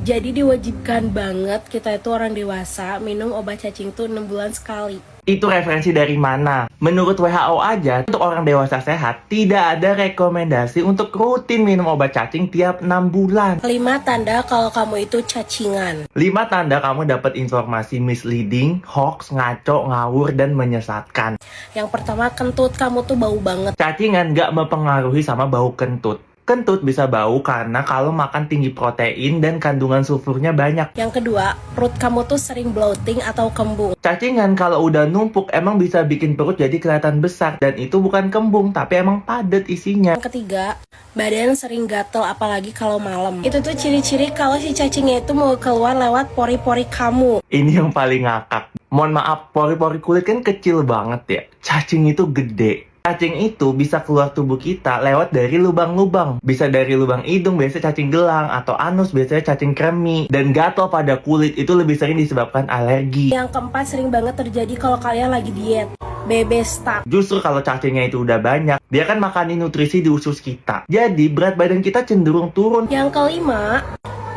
Jadi diwajibkan banget kita itu orang dewasa minum obat cacing tuh 6 bulan sekali. Itu referensi dari mana? Menurut WHO aja, untuk orang dewasa sehat, tidak ada rekomendasi untuk rutin minum obat cacing tiap 6 bulan. 5 tanda kalau kamu itu cacingan. 5 tanda kamu dapat informasi misleading, hoax, ngaco, ngawur, dan menyesatkan. Yang pertama, kentut kamu tuh bau banget. Cacingan nggak mempengaruhi sama bau kentut. Kentut bisa bau karena kalau makan tinggi protein dan kandungan sulfurnya banyak. Yang kedua, perut kamu tuh sering bloating atau kembung. Cacingan kalau udah numpuk emang bisa bikin perut jadi kelihatan besar. Dan itu bukan kembung, tapi emang padat isinya. Yang ketiga, badan sering gatel apalagi kalau malam. Itu tuh ciri-ciri kalau si cacingnya itu mau keluar lewat pori-pori kamu. Ini yang paling ngakak. Mohon maaf, pori-pori kulit kan kecil banget ya. Cacing itu gede. Cacing itu bisa keluar tubuh kita lewat dari lubang-lubang. Bisa dari lubang hidung, biasanya cacing gelang, atau anus, biasanya cacing kremi. Dan gatal pada kulit itu lebih sering disebabkan alergi. Yang keempat, sering banget terjadi kalau kalian lagi diet. BB stuck. Justru kalau cacingnya itu udah banyak, dia kan makanin nutrisi di usus kita. Jadi berat badan kita cenderung turun. Yang kelima,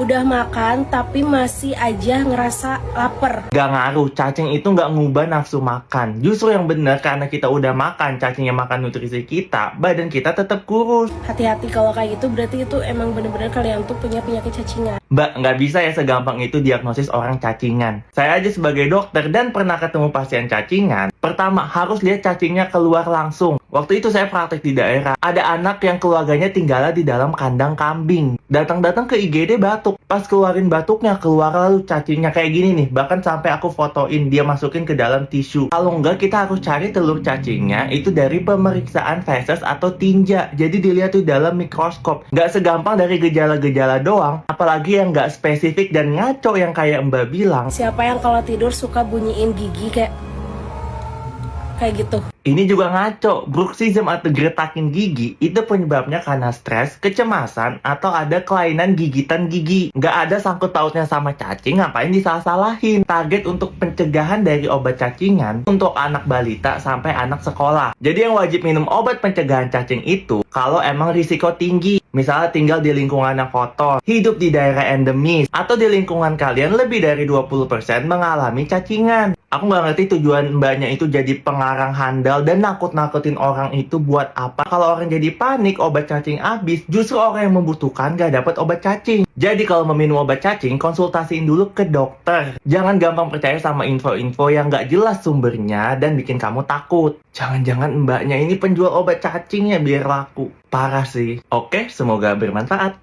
udah makan tapi masih aja ngerasa lapar. Gak ngaruh, cacing itu gak ngubah nafsu makan. Justru yang benar karena kita udah makan, cacingnya makan nutrisi kita, badan kita tetap kurus. Hati-hati kalau kayak gitu, berarti itu emang bener-bener kalian tuh punya penyakit cacingan. Mbak, nggak bisa ya segampang itu diagnosis orang cacingan. Saya aja sebagai dokter dan pernah ketemu pasien cacingan. Pertama, harus lihat cacingnya keluar langsung. Waktu itu saya praktek di daerah. Ada anak yang keluarganya tinggal di dalam kandang kambing. Datang-datang ke IGD batuk. Pas keluarin batuknya, keluar lalu cacingnya kayak gini nih. Bahkan sampai aku fotoin, dia masukin ke dalam tisu. Kalau enggak, kita harus cari telur cacingnya itu dari pemeriksaan feses atau tinja. Jadi dilihat tuh dalam mikroskop. Nggak segampang dari gejala-gejala doang. Apalagi yang nggak spesifik dan ngaco yang kayak Mbak bilang. Siapa yang kalau tidur suka bunyiin gigi kayak gitu? Ini juga ngaco. Bruxism atau gertakin gigi itu penyebabnya karena stres, kecemasan, atau ada kelainan gigitan gigi. Nggak ada sangkut pautnya sama cacing, ngapain disalah-salahin. Target untuk pencegahan dari obat cacingan untuk anak balita sampai anak sekolah. Jadi yang wajib minum obat pencegahan cacing itu kalau emang risiko tinggi. Misalnya tinggal di lingkungan yang kotor, hidup di daerah endemis, atau di lingkungan kalian lebih dari 20% mengalami cacingan. Aku nggak ngerti tujuan mbaknya itu jadi pengarang handal dan nakut-nakutin orang itu buat apa. Kalau orang jadi panik, obat cacing habis, justru orang yang membutuhkan nggak dapat obat cacing. Jadi kalau meminum obat cacing, konsultasiin dulu ke dokter. Jangan gampang percaya sama info-info yang nggak jelas sumbernya dan bikin kamu takut. Jangan-jangan mbaknya ini penjual obat cacingnya biar laku. Parah sih. Oke, semoga bermanfaat.